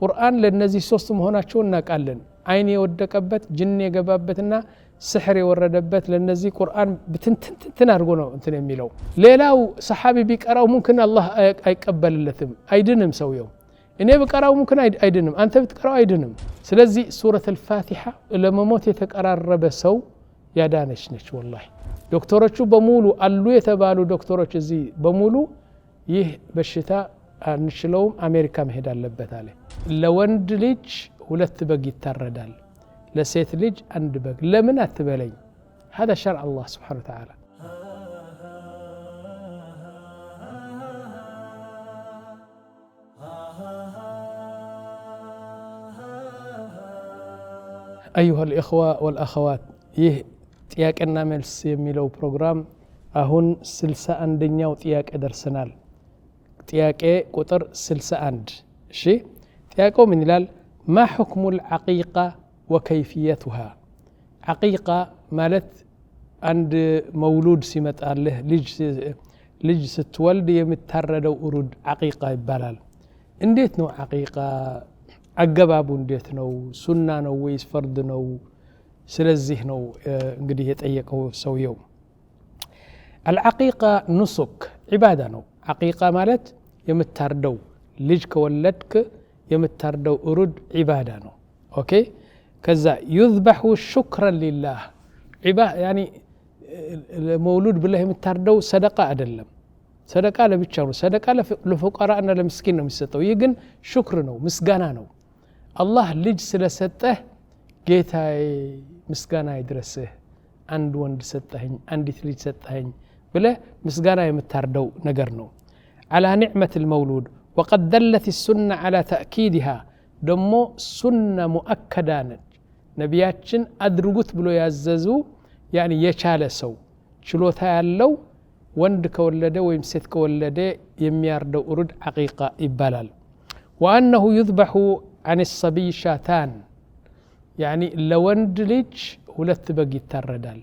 ቁርአን ለነዚህ ሶስት መሆናቸው እናቃለን አይን የወደቀበት ጅን የገባበትና ስሕር የወረደበት ለነዚህ ቁርአን ብትንትን አድርጎ ነው እንትን የሚለው ሌላው ሰሓቢ ቢቀራው ሙምኪን አላህ አይቀበልለትም አይድንም ሰውየው እኔ በቀራው ሙምኪን አይድንም አንተ ብትቀራው አይድንም ስለዚህ ሱረቱ አልፋቲሃ ለመሞት የተቀራረበ ሰው ያዳነች ነች ወላሂ ዶክተሮቹ በሙሉ አሉ የተባሉ ዶክተሮች እዚህ በሙሉ ይህ በሽታ አንችለውም አሜሪካ መሄድ አለበት አለ ለወንድ ልጅ ሁለት በግ ይታረዳል ለሴት ልጅ አንድ በግ ለምን አትበለኝ هذا شرع الله سبحانه وتعالى أيها الإخوة والأخوات ይህ ጥያቄና መልስ የሚለው ፕሮግራም አሁን 61ኛው ጥያቄ ደርሰናል ጥያቄ ቁጥር 61 እሺ ጥያቄው ምን ይላል ما حكم العقيقة وكيفيتها عقيقة ማለት አንድ መውሉድ ሲመጣልህ ልጅ ስትወልድ የምታረደው ኡሩድ عقيقة ይባላል እንዴት ነው عقيقة አገባቡ እንዴት ነው ሱና ነው ወይስ ፈርድ ነው ስለዚህ ነው እንግዲህ የጠየቀው ሰውየው العقيقة نسك عبادة ነው عقيقة ማለት የምታርደው ልጅ ከወለድክ የምታርደው ኡሩድ عبادة ነው ኦኬ ከዛ يذبح شكرا لله يعني መውሉድ ብለህ የምታርደው ሰደቃ አይደለም ሰደቃ ለብቻው ነው ሰደቃ ለፉቀራና ለምስኪን ነው የሚሰጠው ይህ ግን ሽክር ነው ምስጋና ነው አላህ ልጅ ስለሰጠህ ጌታዬ ምስጋና ይድረስህ አንድ ወንድ ሰጠኸኝ አንዲት ልጅ ሰጠኸኝ ብለህ ምስጋና የምታርደው ነገር ነው على نعمة المولود وقد دلت السنة على تأكيدها ደሞ ሱና ሙአከዳ ነች ነቢያችን አድርጉት ብሎ ያዘዙ يعني የቻለ ሰው ችሎታ ያለው ወንድ ከወለደ ወይም ሴት ከወለደ የሚያርደው ኡሩድ عقيقة ይባላል وأنه يذبح عن الصبي شاتان يعني ለወንድ ልጅ ሁለት በግ ይታረዳል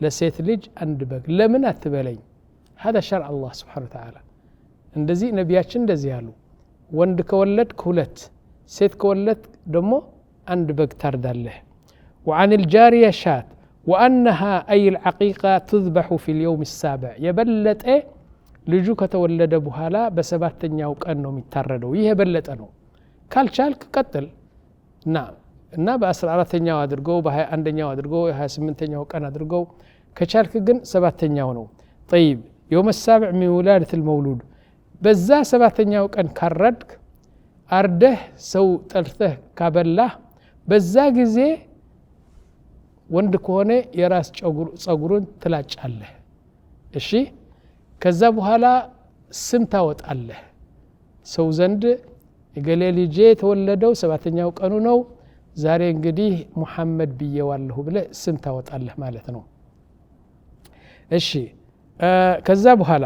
ለሴት ልጅ አንድ በግ ለምን አትበለኝ هذا شرع الله سبحانه وتعالى እንደዚህ ነቢያችን እንደዚህ ያሉ ወንድ ከወለድክ ሁለት ሴት ከወለድክ ደግሞ አንድ በግ ታርዳለህ وعن الجارية شات وأنها أي العقيقة تذبح في اليوم السابع يبلت ልጁ ከተወለደ በኋላ በሰባተኛው ቀን ነው የሚታረደው ይሄ በለጠ ነው ካልቻልክ ቀጥል እና በ14ኛው አድርገው በ21ኛው አድርገው በ28ኛው ቀን አድርገው ከቻልክ ግን ሰባተኛው ነው طيب يوم السابع من ولادة المولود በዛ ሰባተኛው ቀን ካረድክ አርደህ ሰው ጠልተህ ካበላህ በዛ ጊዜ ወንድ ከሆነ የራስ ጸጉሩን ትላጫለህ እሺ ከዛ በኋላ ስም ታወጣለህ ሰው ዘንድ እገሌ ልጄ ተወለደው ሰባተኛው ቀኑ ነው ዛሬ እንግዲህ ሙሐመድ ብየዋለሁ ብለህ ስም ታወጣለህ ማለት ነው እሺ ከዛ በኋላ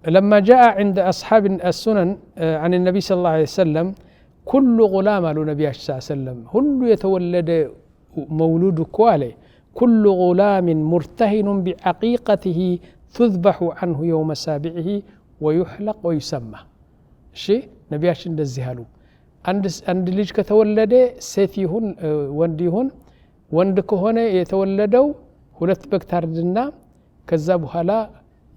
لما جاء عند أصحاب السنن عن النبي صلى الله عليه وسلم كل غلام على النبي صلى الله عليه وسلم كل يتولد مولود كواله كل غلام مرتهن بعقيقته تذبح عنه يوم سابعه ويحلق ويسمى شيء نبي عشان دزهالو عند ልጅ ከተወለደ ሴት ይሁን ወንድ ይሁን ወንድ ከሆነ የተወለደው ሁለት በግ ታርድና ከዛ በኋላ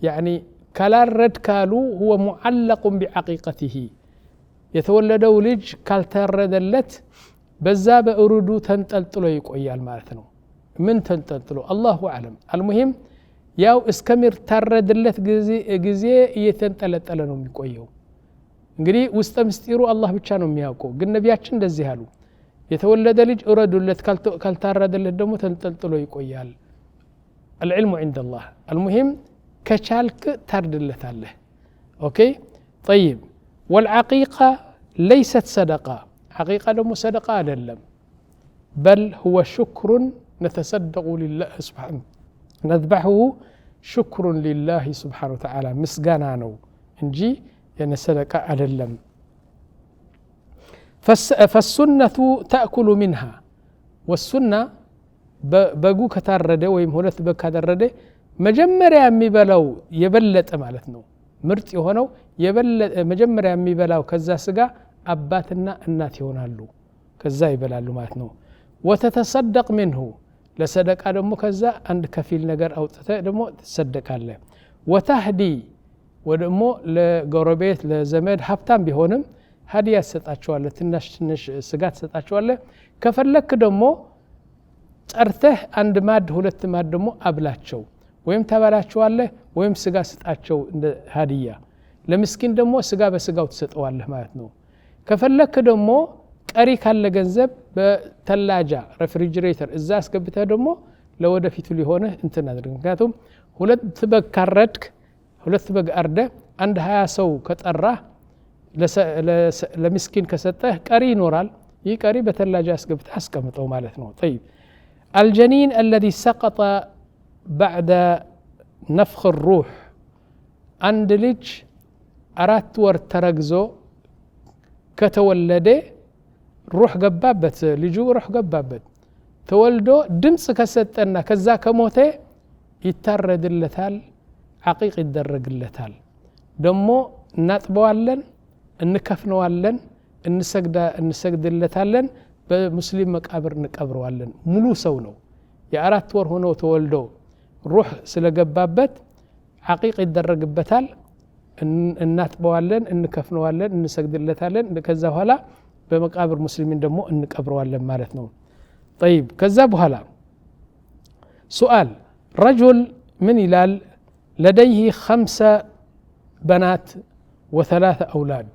يعني ካላረድ ካሉ هو معلق بعقيقته የተወለደው ልጅ ካልተረደለት በዛ በእሩዱ ተንጠልጥሎ ይቆያል ማለት ነው ምን ተንጠልጥሎ الله اعلم المهم ያው እስከሚታረድለት ጊዜ እየተንጠለጠለ ነው የሚቆየው እንግዲህ ውስጥ ምስጢሩ አላህ ብቻ ነው የሚያውቀው ግን ነቢያችን እንደዚህ አሉ የተወለደ ልጅ እረዱለት ካልታረደለት ደግሞ ተንጠልጥሎ ይቆያል العلم عند الله المهم كشالك تردلتاله اوكي طيب والعقيقة ليست صدقة عقيقة دم صدقة أدلم بل هو شكر نتصدق لله سبحانه نذبحه شكر لله سبحانه وتعالى مسقانانو انجي يعني صدقة أدلم فالسنة تأكل منها والسنة بقو كتارده ويم هولت بكتارده መጀመሪያ የሚበላው የበለጠ ማለት ነው ምርጥ የሆነው የበለጠ መጀመሪያ የሚበላው ከዛ ስጋ አባትና እናት ይሆናሉ ከዛ ይበላሉ ማለት ነው ወተተሰደቅ منه ለሰደቃ ደግሞ ከዛ አንድ ከፊል ነገር አውጥተ ደግሞ ተሰደቃለህ ወተህዲ ወደሞ ለጎረቤት ለዘመድ ሀብታም ቢሆንም ሀዲያ ተሰጣቸዋለህ ትንሽ ስጋ ተሰጣቸዋለህ ከፈለክ ደግሞ ጠርተህ አንድ ማድ ሁለት ማድ ደግሞ አብላቸው ወይም ተባላቸዋለህ ወይም ስጋ ስጣቸው እንደ ሀዲያ ለምስኪን ደግሞ ስጋ በስጋው ተሰጠዋለህ ማለት ነው ከፈለክ ደግሞ ቀሪ ካለ ገንዘብ በተላጃ ሬፍሪጅሬተር እዛ አስገብተህ ደግሞ ለወደፊቱ ሊሆነህ እንትን አድርግ ምክንያቱም ሁለት በግ ካረድክ ሁለት በግ አርደ አንድ 20 ሰው ከጠራ ለምስኪን ከሰጠህ ቀሪ ይኖራል ይህ ቀሪ በተላጃ አስገብተህ አስቀምጠው ማለት ነው طيب الجنين الذي سقط بعد نفخ الروح عند ልጅ 4 ወር ተረግዞ ከተወለደ روح ገባበት ልጁ روح ገባበት ተወልዶ ድምጽ ከሰጠና ከዛ ከሞተ ይታረድለታል عقيق ይደረግለታል ደሞ እናጥበዋለን እንከፍነዋለን እንሰግድለታለን በሙስሊም መቃብር እንቀብረዋለን ሙሉ ሰው ነው የ4 ወር ሆኖ ተወልዶ روح ስለገባበት عقيق ይደረግበታል እናጥበዋለን እንከፍነዋለን እንሰግድለታለን ከዛ በኋላ በመቃብር ሙስሊሚን ደግሞ እንቀብረዋለን ማለት ነው طيب ከዛ በኋላ سؤال رجل من ይላል لديه 5 بنات و3 أولاد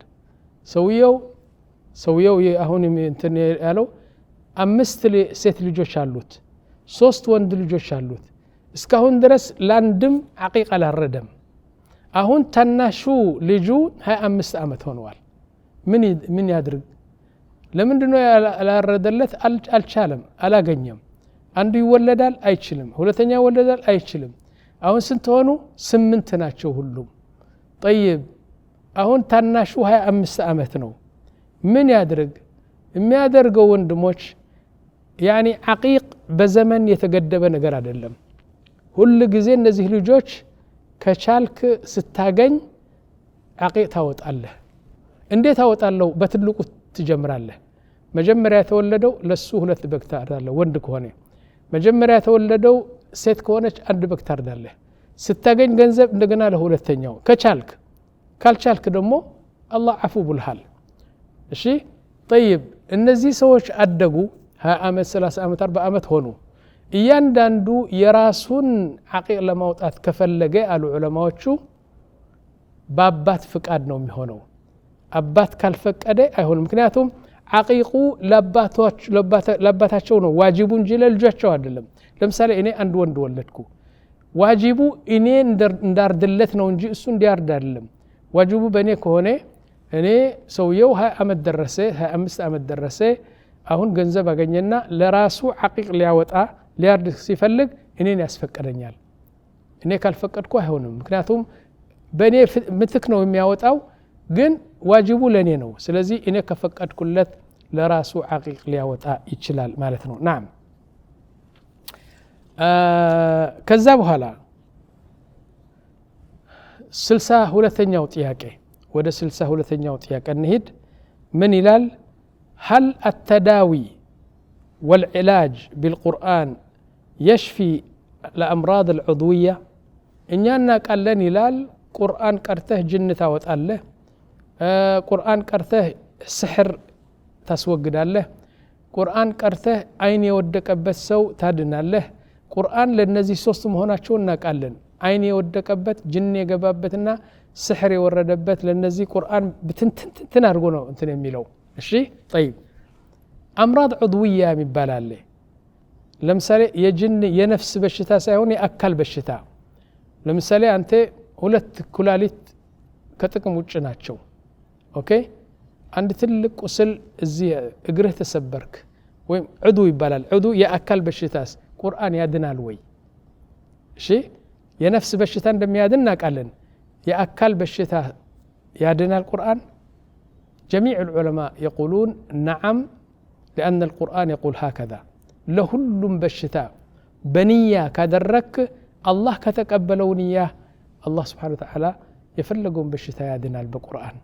ሰውየው አሁን እንትን ያለው 5 ሴት ልጆች አሉት 3 ወንድ ልጆች አሉት እስካሁን ድረስ ላንድም عقيق አላረደም አሁን ታናሹ ልጁ 25 ዓመት ሆነዋል ምን ያድርግ ለምንድነው ያላረደለት አልቻለም አላገኘም አንዱ ይወለዳል አይችልም ሁለተኛ ይወለዳል አይችልም አሁን ስንት ሆኑ 8 ናቸው ሁሉም طيب አሁን ታናሹ 25 ዓመት ነው ምን ያድርግ የሚያደርገው ወንድሞች ያኒ عقيق በዘመን የተገደበ ነገር አይደለም ሁሉ ጊዜ እነዚህ ልጆች ከቻልክ ስታገኝ عقيق ታወጣለህ እንዴት ታወጣለው በትልቁ ትጀምራለህ መጀመሪያ ተወለደው ለሱ 2 በግ ታርዳለህ ወንድ ከሆነ መጀመሪያ ተወለደው ሴት ከሆነች 1 በግ ታርዳለህ ስታገኝ ገንዘብ እንደገና ለሁለተኛው ከቻልክ ካልቻልክ ደግሞ አላህ አፉ ብልሃል እሺ طيب እነዚህ ሰዎች አደጉ 20 ዓመት 30 ዓመት 40 ዓመት ሆኑ እያንዳንዱ የራሱን عقيق ለማውጣት ከፈለገ አሉ ዑለማዎቹ በአባት ፍቃድ ነው የሚሆነው አባት ካልፈቀደ አይሆንም ምክንያቱም عقيقو ለባታቸው ነው ዋጅቡ እንጂ ለልጆቻቸው አይደለም ለምሳሌ እኔ አንድ ወንድ ወለድኩ ዋጅቡ እኔ እንዳርድለት ነው እንጂ እሱ እንዲያርድ አይደለም ዋጅቡ በእኔ ከሆነ እኔ ሰውየው 20 ዓመት ደረሰ 25 ዓመት ደረሰ አሁን ገንዘብ አገኘና ለራሱ عقيق ሊያርድ ሲፈልግ እኔን ያስፈቀደኛል እኔ ካልፈቀድኩ አይሆንም ምክንያቱም በእኔ ምትክ ነው የሚያወጣው ግን ዋጅቡ ለኔ ነው ስለዚህ እኔ ከፈቀድኩለት ለራሱ عقيق ሊያወጣ ይችላል ማለት ነው نعم ከዛ በኋላ 62ኛው ጥያቄ ወደ 62ኛው ጥያቄ እንሂድ ምን ይላል هل التداوي والعلاج بالقرآن يشفي الأمراض العضوية إننا قالن ይላል ቁርአን ቀርተህ ጅን ታወጣለህ ቁርአን ቀርተህ ስሕር ታስወግዳለህ ቁርአን ቀርተህ አይን የወደቀበት ሰው ታድናለህ ቁርአን ለነዚህ 3 መሆናቸው እናቃለን አይን የወደቀበት ጅን የገባበትና ስሕር የወረደበት ለነዚህ ቁርአን ብትንትን አድርጎ ነው እንትን የሚለው እሺ طيب አምራድ ዑድውያ የሚባላል ለምሳሌ የጅን የነፍስ በሽታ ሳይሆን የአካል በሽታ ለምሳሌ አንተ 2 ኩላሊት ከጥቅም ውጭ ናቸው ኦኬ አንድ ትልቅ ቁስል እዚህ እግርህ ተሰበርክ ወይም ዑዱ ይባላል ዑዱ የአካል በሽታስ ቁርአን ያድናል ወይ እሺ የነፍስ በሽታ እንደሚያድን እናቃለን የአካል በሽታ ያድናል ቁርአን جميع العلماء يقولون نعم لأن القرآن يقول هكذا لهلم بشتا بنية كدرك الله كتقبلوا نية الله سبحانه وتعالى يفلقون بشتا يادنا بالقرآن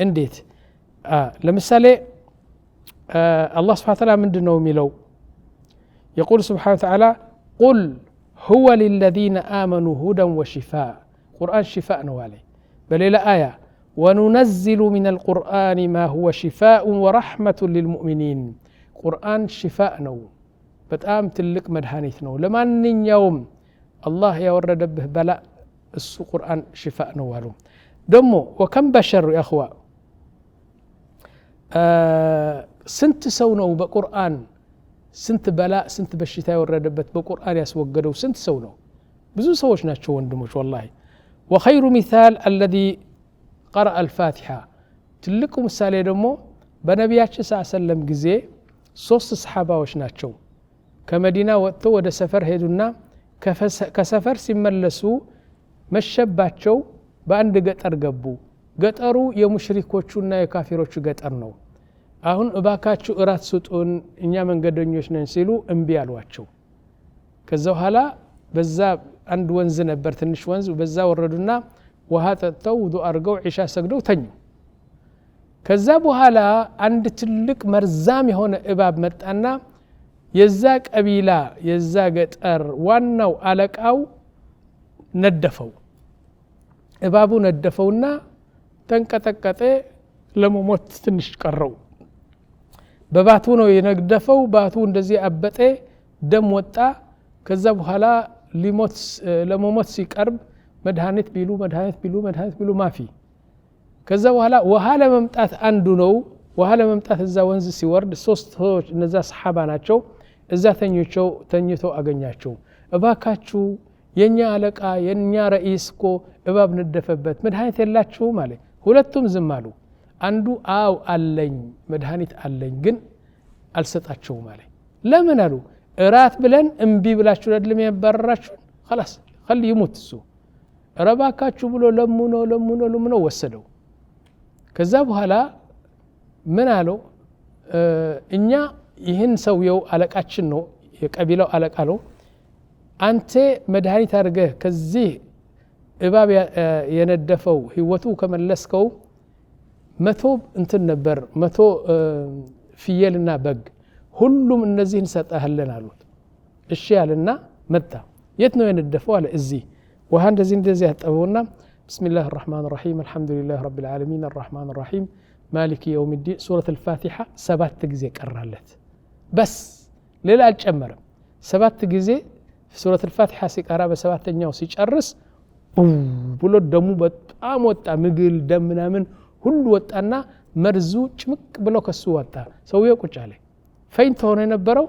انديت ለምሳሌ الله سبحانه وتعالى من دنو ميلو يقول سبحانه وتعالى قل هو للذين آمنوا هدى وشفاء قرآن شفاء نوالي بل إلى آية وننزل من القرآن ما هو شفاء ورحمة للمؤمنين قرآن شفاء نو بتأم تلك مدهانيت نو لما يوم الله يورد به بلاء القرآن شفاء نوالو دمو وكم بشر يا أخوة سنت سونو بقرآن سنت بلاء سنت بشتاء يوردبت بقرآن يسوقدوا سنت سونو بزو سوش ناتشو وندموش والله وخير مثال الذي قرأ الفاتحة تلكم مثال دمو بنبياتش صلى الله عليه وسلم جزي صوص صحابة وش ناتشو كمدينة وقتو ود سفر هيدونا كسفر سيملسو مشباتشو بأند قطر قبو قطرو يمشركوچونا يكافروچو قطر نو አሁን እባካችሁ እራት ስጡን እኛ መንገደኞች ነን ሲሉ እምቢ አሏቸው ከዛ በኋላ በዛ አንድ ወንዝ ነበር ትንሽ ወንዝ በዛ ወረዱና ውሃ ጠጥተው ውዱእ አድርገው ዒሻ ሰግደው ተኙ ከዛ በኋላ አንድ ትልቅ መርዛም የሆነ እባብ መጣና የዛ ቀቢላ የዛ ገጠር ዋናው አለቃው ነደፈው እባቡ ነደፈውና ተንቀጠቀጠ ለመሞት ትንሽ ቀረው በባቱ ነው የነደፈው ባቱ እንደዚህ አበጠ ደም ወጣ ከዛ በኋላ ለመሞት ሲቀርብ መድኃኒት ቢሉ ማፊ ከዛ በኋላ ውሃ ለመምጣት አንዱ ነው ውሃ ለመምጣት እዛ ወንዝ ሲወርድ ሶስት ሰዎች እነዛ ሰሃባ ናቸው እዛ ተኝተው አገኛቸው እባካችሁ የኛ አለቃ የኛ ረኢስ እኮ እባብ ነደፈበት መድኃኒት የላችሁ ማለት ሁለቱም ዝም አሉ አንዱ አው አለኝ መድኃኒት አለኝ ግን አልሰጣቸው ማለት ለምን አሉ እራት ብለን እምቢ ብላችሁ አይደለም ያባረራችሁ خلاص خلي يموت እሱ ረባካችሁ ብሎ ለምኖ ወሰደው ከዛ በኋላ ምን አለው እኛ ይህን ሰውየው አለቃችን ነው የቀቢላው አለቃ ነው አንተ መድኃኒት አድርገህ ከዚህ እባብ የነደፈው ህይወቱ ከመለስከው 100 እንትን ነበር 100 ፍየልና በግ ሁሉም እነዚህን ሰጣህልን አሉት እሺ ያለና መጣ የት ነው የነደፈው አለ እዚህ ውሃ እንደዚህ ያጠበውና بسم الله الرحمن الرحيم الحمد لله رب العالمين الرحمن الرحيم مالك يوم الدين سورة الفاتحة 7 ጊዜ ቀራለት بس ሌላ አልጨመረም 7 ጊዜ سورة الفاتحة ሲቀራ በሰባተኛው ሲጨርስ ብሎ ደሙ በጣም ወጣ ምግል ደም ምናምን ሁሉ ወጣና መርዙ ጭምቅ ብሎ ከሱ ወጣ ሰውየው ቁጭ አለ ፈይንት ሆነ የነበረው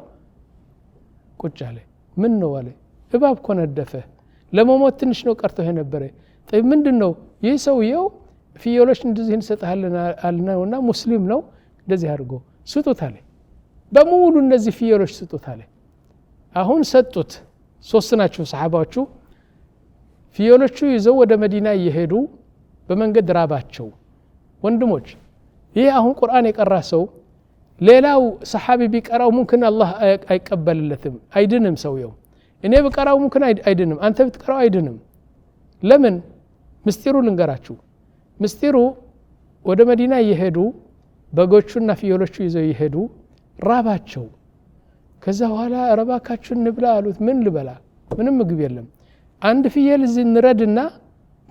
ቁጭ አለ ምን ነው አለ እባብ እኮ ነደፈ ለመሞት ትንሽ ነው ቀርቶ የነበረ طيب ምንድነው ይህ ሰውየው ፍየሎች እንደዚህ እንሰጣለን አልነውና ሙስሊም ነው እንደዚህ አድርጎ ስጡት አለ በሙሉ እነዚህ ፍየሎች ስጡት አለ አሁን ሰጡት ሶስት ናቸው ሰሃባዎቹ ፍየሎቹ ይዘው ወደ መዲና እየሄዱ በመንገድ ራባቸው ወንድሞች ይህ አሁን ቁርአን የቀራ ሰው ሌላው ሰሃቢ ቢቀራው ሙምኪን አላህ አይቀበልለትም አይድንም ሰውየው እኔ በቀራው ሙምኪን አይድንም አንተ ብትቀራው አይድንም ለምን ምስጢሩ ልንገራችሁ ምስጢሩ ወደ መዲና እየሄዱ በጎቹና ፍየሎቹ ይዘው ይሄዱ ራባቸው ከዛ በኋላ ረባካችሁ እንብላ አሉት ምን ልበላ ምንም ምግብ የለም አንድ ፍየል እዚህ እንረድና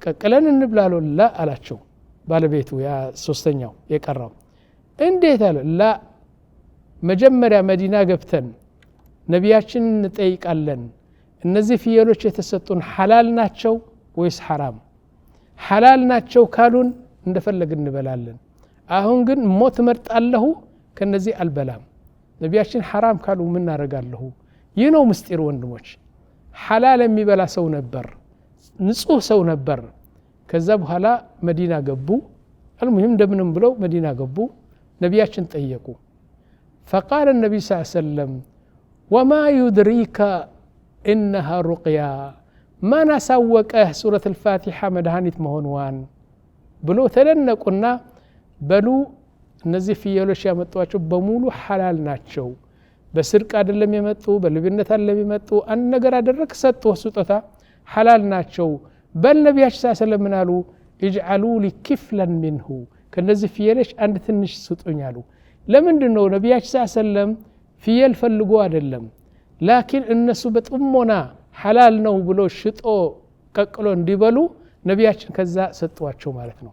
ቀቅለን እንብላ ላ አላቸው ባለቤቱ ያ ሶስተኛው የቀራው እንዴት አለ ላ መጀመሪያ መዲና ገብተን ነቢያችን እንጠይቃለን እነዚህ ፍየሎች የተሰጡን ሐላል ናቸው ወይስ ሐራም ሐላል ናቸው ካሉን እንደፈለግን እንበላለን አሁን ግን ሞት መርጣለሁ ከነዚህ አልበላም ነቢያችን ሐራም ካሉ ምን እናረጋለሁ ይህ ነው ምስጢር ወንድሞች ሐላል የሚበላ ሰው ነበር ንጹህ ሰው ነበር ከዛ በኋላ መዲና ገቡ المهم እንደምንም ብለው መዲና ገቡ ነቢያችን ጠየቁ فقال النبي صلى الله عليه وسلم وما يدريك انها رقيا ما نسوقه سوره الفاتحه مدهانيت መሆንዋን ብሎ ተደነቁና በሉ እነዚህ ፍየሎች ያመጣቸው በሙሉ ሐላል ናቸው በስርቅ አይደለም የመጡ በልብነት አይደለም የመጡ አንድ ነገር አደረክ ሰጥቶ ስጦታ ሐላል ናቸው በል ነቢያችን ሰለላሁ ዐለይሂ ወሰለም አሉ اجعلوا لي كفلا منه ከነዚህ ፍየሎች አንድ ትንሽ ስጡኝ አሉ ለምንድነው ነብያችን ሰለም ፍየል ፈልጎ አይደለም ላኪን እነሱ በጥሞና ሐላል ነው ብሎ ሽጦ ቀቅሎ እንዲበሉ ነብያችን ከዛ ሰጧቸው ማለት ነው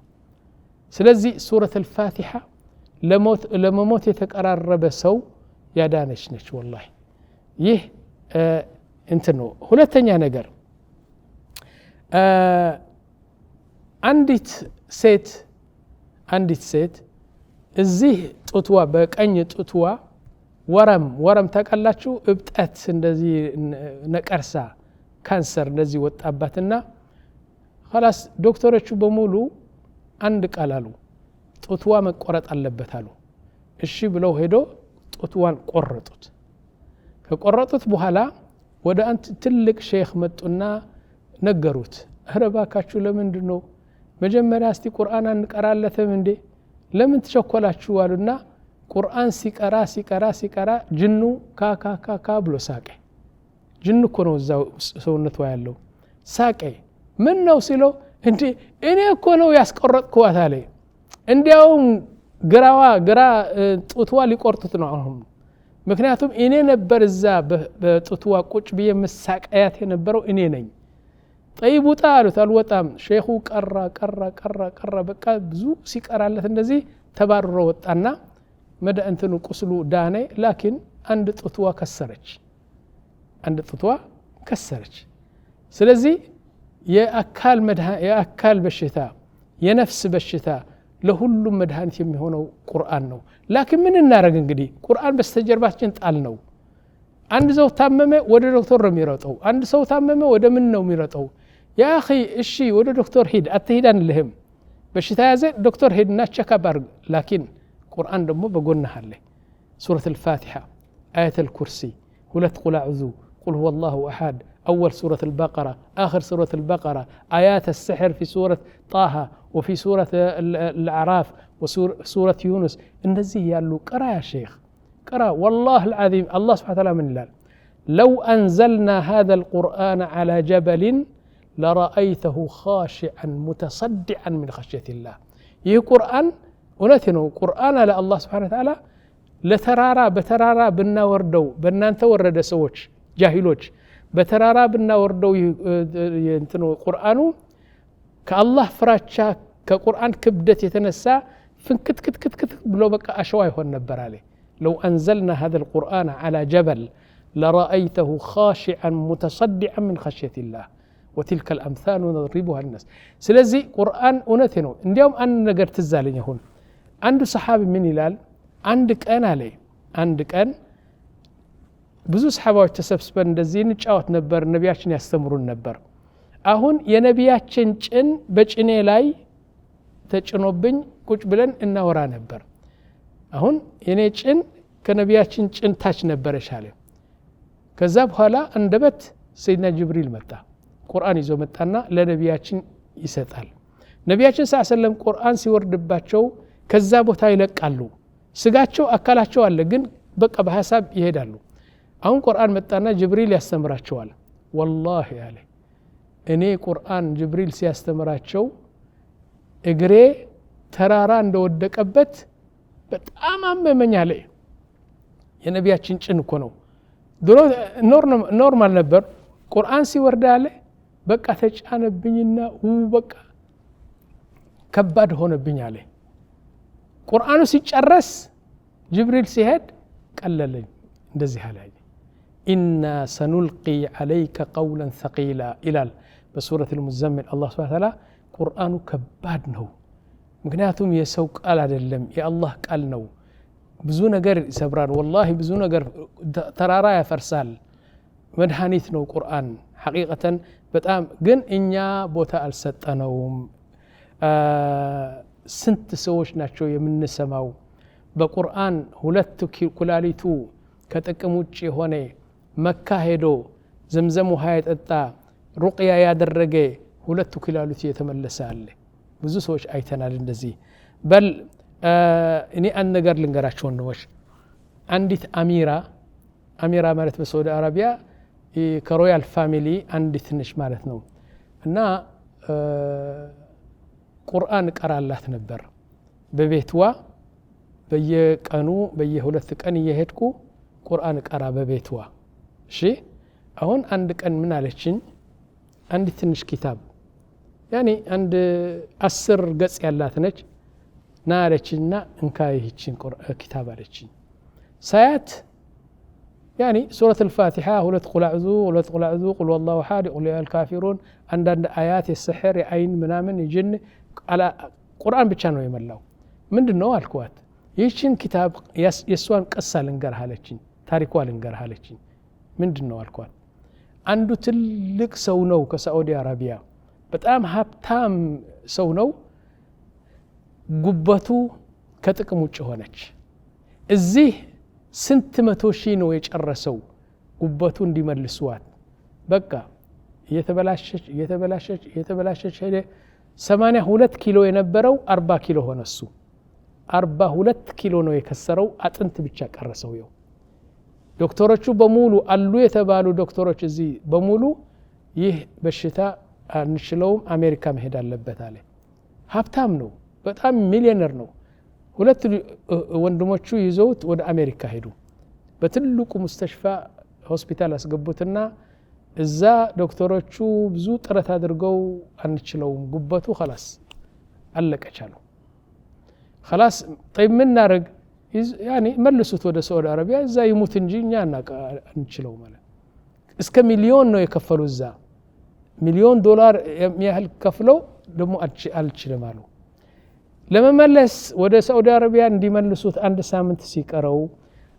ስለዚህ ሱረት አልፋቲሃ ለመሞት የተቀራረበ ሰው ያዳነች ነች والله ይህ እንትን ነው ሁለተኛ ነገር አንዲት ሴት እዚህ ጡትዋ በቀኝ ጡትዋ ወረም ታቀላችሁ እብጠት እንደዚህ ነቀርሳ ካንሰር እንደዚህ ወጣባትና خلاص ዶክተሮቹ በሙሉ አንድ ቃል አሉ ጡትዋ መቆረጥ አለበት አሉ እሺ ብለው ሄዶ ጡትዋን ቆረጡት ከቆረጡት በኋላ ወደ አንተ ትልቅ ሼክ መጡና ነገሩት አረባካችሁ ለምንድነው መጀመሪያ እስቲ ቁርአን አንቀራለተም እንዴ ለምን ተቸኮላችሁ አሉና ቁርአን ሲቀራ ጅኑ ካካካካ ብሎ ሳቀ ጅኑ እኮ ነው እዛው ሰውነቱ ያለው ሳቀ ምን ነው ሲለው እንዴ እኔ እኮ ነው ያስቆረጥኩት አለ እንዲያውም ግራ ጡትዋ ሊቆርጡት ነው አሁን ምክንያቱም እኔ ነበር እዛ በጡትዋ ቁጭ ብዬ መሳቀያት የነበረው እኔ ነኝ ጠይቡጣ አሉት አልወጣም ሼኹ ቀራ በቃ ብዙ ሲቀራለት እንደዚህ ተባረረ ወጣና መድኃኒቱን ቁስሉ ዳነ ላኪን አንድ ጡትዋ ከሰረች ስለዚህ የአካል በሽታ የነፍስ በሽታ ለሁሉም መድኃኒት የሚሆነው ቁርአን ነው ላኪን ምን እናረግ እንግዲህ ቁርአን በስተጀርባችን ጣል ነው አንድ ሰው ታመመ ወደ ዶክተር ነው የሚሮጠው አንድ ሰው ታመመ ወደ ምን ነው የሚሮጠው ያ اخي እሺ ወደ ዶክተር ሂድ አትሂዳን ለህም በሽታ ያዘ ዶክተር ሂድና ቼክአፕ አድርግ ላኪን ቁርአን ደግሞ በጎንህ አለ ሱረት الفاتحة آية الكرسي ሁለት ቁል አዑዙ ቁል هو الله احد أول سورة البقرة آخر سورة البقرة آيات السحر في سورة طه وفي سورة الأعراف وسورة يونس النزيه يالو قرأ يا شيخ قرأ والله العظيم الله سبحانه وتعالى من الله لو أنزلنا هذا القرآن على جبل لرأيته خاشعا متصدعا من خشية الله يه قرآن ونتنو قرآن على الله سبحانه وتعالى بترارا بنا وردو بنا انت ورد سوش جاهلوش بترارا بنا وردو ينتنو قرآنو كالله فراتشا كقرآن كبدت يتنسى فنكت كت كت كت بلو بقى أشواي هو النبر عليه لو أنزلنا هذا القرآن على جبل لرأيته خاشعا متصدعا من خشية الله وتلك الأمثال نضربها الناس سلزي قرآن أنتنو اليوم أن نقرت الزالين يهون عنده صحابي من إلال عندك أن ብዙ ሰሃባዎች ተሰብስበን እንደዚህ እንጫወት ነበር ነቢያችን ያስተምሩን ነበር አሁን የነቢያችን ጭን በጭኔ ላይ ተጭኖብኝ ቁጭ ብለን እናወራ ነበር አሁን የኔ ጭን ከነቢያችን ጭን ታች ነበር ይሻለ ከዛ በኋላ እንደበት ሰይድና ጅብሪል መጣ ቁርአን ይዞ መጣና ለነቢያችን ይሰጣል ነቢያችን ሰለላሁ ቁርአን ሲወርድባቸው ከዛ ቦታ ይለቃሉ ስጋቸው አካላቸው አለ ግን በቃ በሐሳብ ይሄዳሉ አሁን ቁርአን መጣና ጅብሪል ያስተምራቸዋል والله ያለ እኔ ቁርአን ጅብሪል ሲያስተምራቸው እግሬ ተራራ እንደወደቀበት በጣም አመመኝ አለ የነቢያችን ጭን እኮ ነው ድሮ ኖርማል ነበር ቁርአን ሲወርድ አለ በቃ ተጫነብኝና በቃ ከባድ ሆነብኝ አለ ቁርአኑ ሲጨረስ ጅብሪል ሲሄድ ቀለለኝ እንደዚህ አለ إنا سنلقي عليك قولا ثقيلا إلى بسورة المزمل الله سبحانه وتعالى قرآن كباد نو مكنياتهم يسوق قال አይደለም يا الله قال ነው ብዙ ነገር ይሰብራል والله ብዙ ነገር ተራራ ያፈርሳል መድኃኒት ነው ቁርአን ሐቂቀተን በጣም ግን እኛ ቦታ አልሰጠነውም ስንት ሰዎች ናቸው የምንሰማው በቁርአን ሁለት ኩላሊቱ ከጥቅም ውጭ ሆነ መካ ሄዶ ዘምዘም ውሃ የጠጣ ሩቅያ ያደረገ ሁለቱ ኩላሊቱ የተመለሰ አለ ብዙ ሰዎች አይተናል እንደዚህ በል እኔ አንድ ነገር ልንገራችሁ ወንድሞች አንዲት አሚራ ማለት በሳዑዲ አረቢያ ከሮያል ፋሚሊ አንዲት ነሽ ማለት ነው እና ቁርአን ቀራላት ነበር በቤትዋ በየቀኑ በየሁለት ቀን እየሄድኩ ቁርአን ቀራ በቤትዋ እሺ አሁን አንድ ቀን ምን አለችኝ አንድ ትንሽ ኪታብ ያኒ አንድ 10 ገጽ ያላት ነች ና አለችኝና እንካ ይህችን ኪታብ አለችኝ ሳያት يعني سورة الفاتحة ሁለት ቁል አዑዙ ቁል ወላሁ አሐድ ቁል ያ አልካፊሩን አንዳንድ አያት የስሕር የአይን ምናምን ይጅን ቁርአን ብቻ ነው የመላው ምንድነው አልኳት ይህችን ኪታብ የሷን ቀሳ ልንገርህ አለችኝ ታሪኳ ልንገርህ አለችኝ ምንድነው አልኳት አንዱ ትልቅ ሰው ነው ከሳዑዲ አረቢያ በጣም ሀብታም ሰው ነው ጉበቱ ከጥቅም ውጭ ሆነች እዚህ ስንት መቶ ሺህ ነው የጨረሰው ጉበቱ እንዲመልሱዋት በቃ የተበላሸች ሄደ 82 ኪሎ የነበረው 40 ኪሎ ሆነ እሱ 42 ኪሎ ነው የከሰረው አጥንት ብቻ ቀረሰው ይው ዶክተሮቹ በሙሉ አሉ የተባሉ ዶክተሮች እዚህ በሙሉ ይህ በሽታ አንችለውም አሜሪካ መሄድ አለበት አለ ሀብታም ነው በጣም ሚሊዮነር ነው ሁለት ወንድሞቹ ይዘውት ወደ አሜሪካ ሄዱ በትልቁ ሙስተሽፋ ሆስፒታል አስገቡትና እዛ ዶክተሮቹ ብዙ ጥረት አድርገው አንችለውም ጉበቱ خلاص አለቀቻሉ خلاص طيب ምን እናረግ يعني መልሱት ወደ ሳዑዲ አረቢያ እዛ ይሙት እንጂ እኛ አንችለው ማለት እስከ ሚሊዮን ነው የከፈሉ እዛ ሚሊዮን ዶላር የሚያህል ከፍለው ደሞ አልችልም አሉ ለመመለስ ወደ ሳዑዲ አረቢያ እንዲመልሱት አንድ ሳምንት ሲቀረው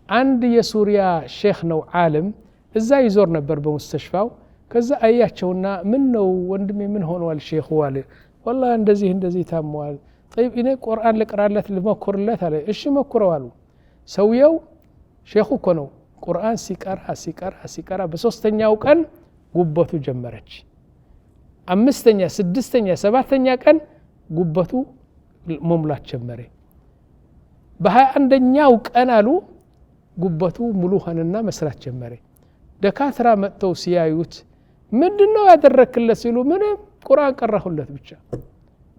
አንድ የሱሪያ ሼክ ነው ዓለም እዛ ይዞር ነበር በሙስተሽፋው ከዛ አያቸውና ምን ነው ወንድሜ ምን ሆነዋል ሼኹ አለ والله እንደዚህ ታሟል طيب እኔ ቁርአን ልቅራለት ልሞክርለት አለ እሺ ሞክረው አሉ ሰውየው ሼኹ እኮ ነው ቁርአን ሲቀራ በሶስተኛው ቀን ጉበቱ ጀመረች አምስተኛ ስድስተኛ ሰባተኛ ቀን ጉበቱ መሙላት ጀመረ በ21ኛው ቀን አሉ ጉበቱ ሙሉ ሆነና መስራት ጀመረ ደካትራ መጥተው ሲያዩት ምንድነው ያደረክለት ሲሉ ምንም ቁርአን ቀራሁለት ብቻ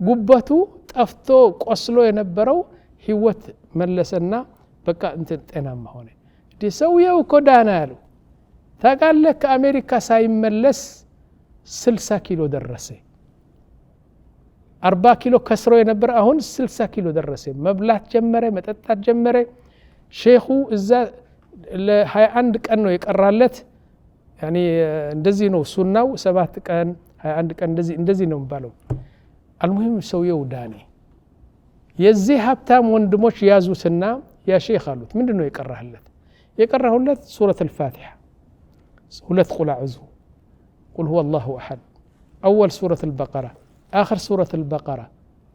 ጉበቱ ጠፍቶ ቆስሎ የነበረው ህይወት መለሰና በቃ እንትን ጤናማ ሆነ ዲሰውየው ኮዳና ያሉ ታቃለህ ከአሜሪካ ሳይመለስ 60 ኪሎ ደረሰ 40 ኪሎ ከስሮ የነበር አሁን 60 ኪሎ ደረሰ መብላት ጀመረ መጠጣት ጀመረ ሼኹ እዛ ለ21 ቀን ነው የቀራለት يعني እንደዚህ ነው ሱናው 7 ቀን 21 ቀን እንደዚህ ነው የሚባለው المهم ሰውየው ዳኔ የዚህ ሀብታም ወንድሞች ያዙትና ያ ሼኽ አሉት ምንድነው የቀራሁለት ሱረة الفاتحة ሁለት ቁል አዑዙ قل هو الله احد اول سوره البقره اخر سوره البقره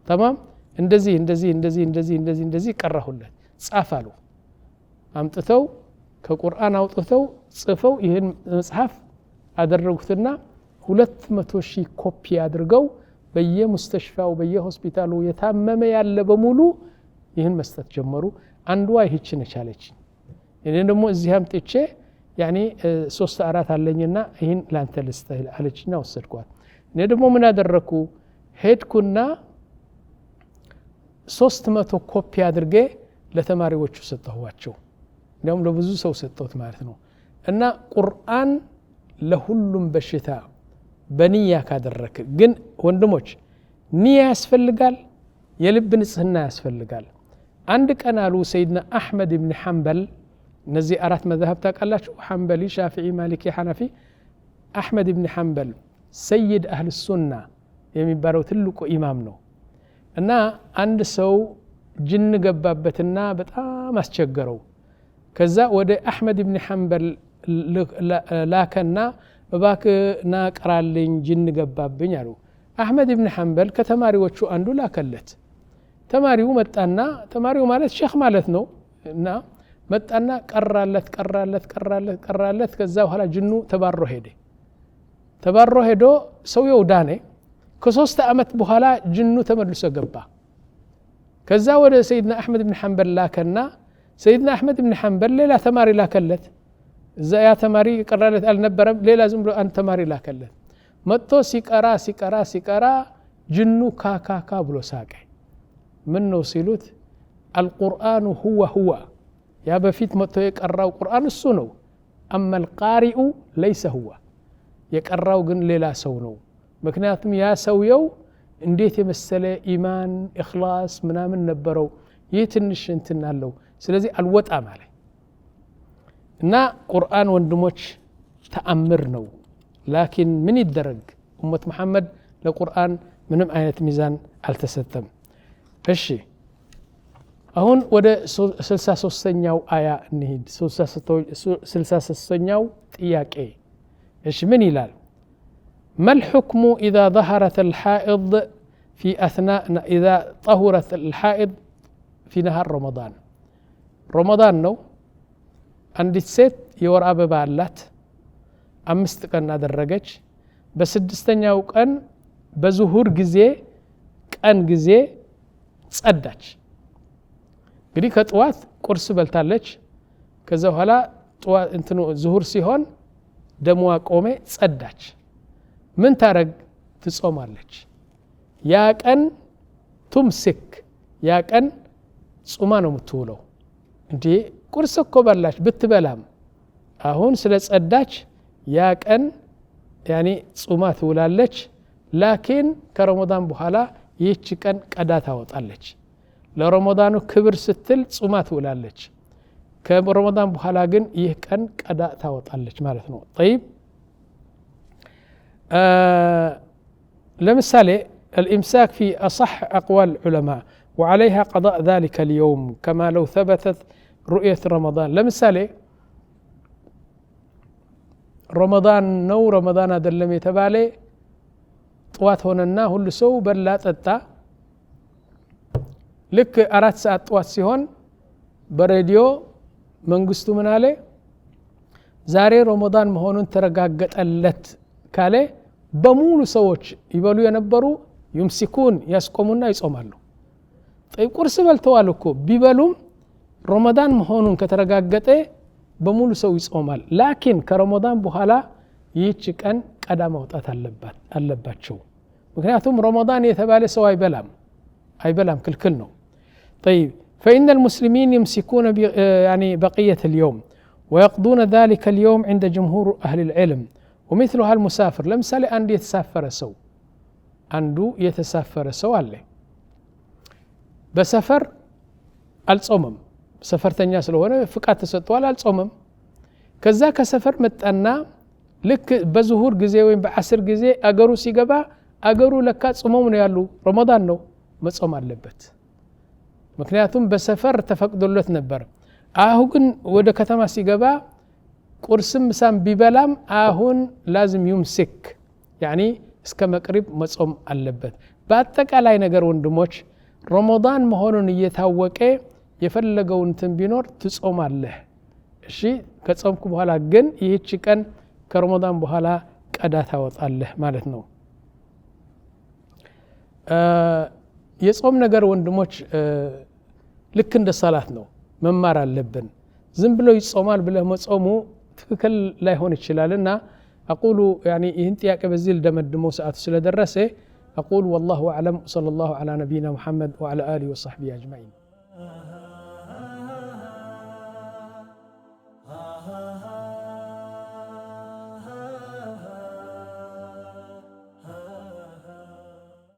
تمام እንደዚህ ቀራሁለት ጻፋሉ አምጥተው ከቁርአን አውጥተው ጽፈው ይሄን መጽሐፍ አደረጉትና 200,000 ኮፒ አድርገው በየሙስተሽፋው በየሆስፒታሉ የታመመ ያለ በሙሉ ይሄን መስጠት ጀመሩ አንዷ ይህችን ቻለች እኔ ደግሞ እዚህ አምጥቼ يعني 3-4 አለኝና ይሄን ላንተ ልስጥህ አለችና ወሰድኳት እኔ ደግሞ ምን አደረኩ ሄድኩና 300 ኮፒ አድርጌ ለተማሪዎቹ ሰጠኋቸው እንደውም ለብዙ ሰው ሰጠሁት ማለት ነው እና ቁርአን ለሁሉም በሽታ በንያ ካደረክ ግን ወንድሞች ንያ ያስፈልጋል የልብ ንጽህና ያስፈልጋል አንድ ቀን አሉ ሰይድና አህመድ ኢብኑ ሐንበል እነዚህ አራት መذهب ታውቃላችሁ ሐንበሊ ሻፊዒ ማሊኪ ሐነፊ አህመድ ኢብኑ ሐንበል ሰይድ አህል ሱና የሚባለው ትልቁ ኢማም ነው እና አንድ ሰው ጅን ገባበትና በጣም አስቸገረው ከዛ ወደ አህመድ ኢብኑ ሐንበል ላከና እባክና ቀራልኝ ጅን ገባብኝ አሉ አህመድ ኢብኑ ሐንበል ከተማሪዎቹ አንዱ ላከለት ተማሪው መጣና ተማሪው ማለት ሼኽ ማለት ነው እና መጣና ቀራለት ከዛ በኋላ ጅኑ ተባሮ ሄዶ ሰውየው ዳነ ከ3 አመት በኋላ ጅኑ ተመልሶ ገባ ከዛ ወደ ሰይድና አህመድ ኢብኑ ሐንበል ላከና ሰይድና አህመድ ኢብኑ ሐንበል ሌላ ተማሪ ላከለት እዛ ያ ተማሪ ቀራለት አልነበረም ሌላ ዝም ብሎ አንተ ተማሪ ላከለት መጥቶ ሲቀራ ጅኑ ካካካ ብሎ ሳቀ منو سيلوت القرآن هو يا بفيت متو يقراو قرآن السنو أما القارئ ليس هو يقراو جن ليلا سو نو مكنياتم يا سويو እንዴት የመሰለ ኢማን ኢኽላስ ምናምን ነበረው ይትንሽ እንትን አለው ስለዚህ አልወጣም አለ እና ቁርአን ወንድሞች ተአምር ነው ላኪን ምን ይደረግ ኡመት መሐመድ ለቁርአን ምንም አይነት ሚዛን አልተሰጠም እሺ አሁን ወደ 63ኛው አያ እንሂድ 63ኛው ጥያቄ እሺ ምን ይላል ما الحكم إذا ظهرت الحائض في أثناء إذا طهرت الحائض في نهار رمضان نو عندي ست يور أبا بالات أمست كان درجج بس الدستنياو كان بظهور جزء كان جزء تصدج قدي كتوات قرص بلتالج كذا هلا توات انتنو ظهور سيهون دموا قومي تصدج من تارق تصوم عليك يا كان تمسك يا كان صومانو متولو انتي قرصك كبرلاش بتبلام አሁን ስለጸዳች ያ ቀን ያኒ ጾማ ትውላለች ላኪን ከረመዳን በኋላ ይህች ቀን ቀዳ ታወጣለች ለረመዳኑ ክብር ስትል ጾማ ትውላለች ከረመዳን በኋላ ግን ይህ ቀን ቀዳ ታወጣለች ማለት ነው طيب لمثال الإمساك في أصح أقوال العلماء وعليها قضاء ذلك اليوم كما لو ثبتت رؤية رمضان لمثال رمضان نو رمضان أدلم يتبالي طوات هوننا هل سو بلا تتا لك أرات ساعة طوات سيهون براديو منقستو من عليه زاري رمضان مهونون ترقاقت اللت كالي بمولو سووش يبالو ينبرو يمسكون يسقمونا يصومالو طيب قرص بالتوالوكو بيبالوم رمضان مهونون كترقاقت በሙሉ ሰው ይጾማል ላኪን ከረመዳን በኋላ ይህች ቀን ቀዳ መውጣት አለባቸው ምክንያቱም ረመዳን የተባለ ሰው አይበላም ክልክል ነው طيب فإن المسلمين يمسكون يعني بقية اليوم ويقضون ذلك اليوم عند جمهور أهل العلم ومثلها المسافر لمثال عند يتسافر سو عليه بسفر الصوم سفرتኛ ስለሆነ ፍቃድ ተሰጥቷል አልጾምም ከዛ ከሰፈር መጣና ልክ በዙሁር ጊዜ ወይም በአስር ጊዜ አገሩ ሲገባ አገሩ ለካ ጾመው ነው ያሉ ረመዳን ነው መጾም አለበት ምክንያቱም በሰፈር ተፈቅዶለት ነበር አሁን ወደ ከተማ ሲገባ ቁርስም ምሳም ቢበላም አሁን لازم يمسك يعني እስከ መቅሪብ መጾም አለበት በአጠቃላይ ነገር ወንድሞች ረመዳን መሆኑን እየታወቀ የፈለገው እንትን ቢኖር ትጾማለህ እሺ ከጾምኩ በኋላ ግን ይህች ቀን ከረመዳን በኋላ ቀዳ ታወጣለህ ማለት ነው የጾም ነገር ወንድሞች ልክ እንደ ሰላት ነው መማር አለብን ዝም ብሎ ይጾማል ብለህ መጾሙ ትክክል ላይሆን ይችላልና اقول يعني ይህን ጥያቄ በዚህ ልደመድመው ሰዓቱ ስለደረሰ اقول والله اعلم صلى الله على نبينا محمد وعلى اله وصحبه اجمعين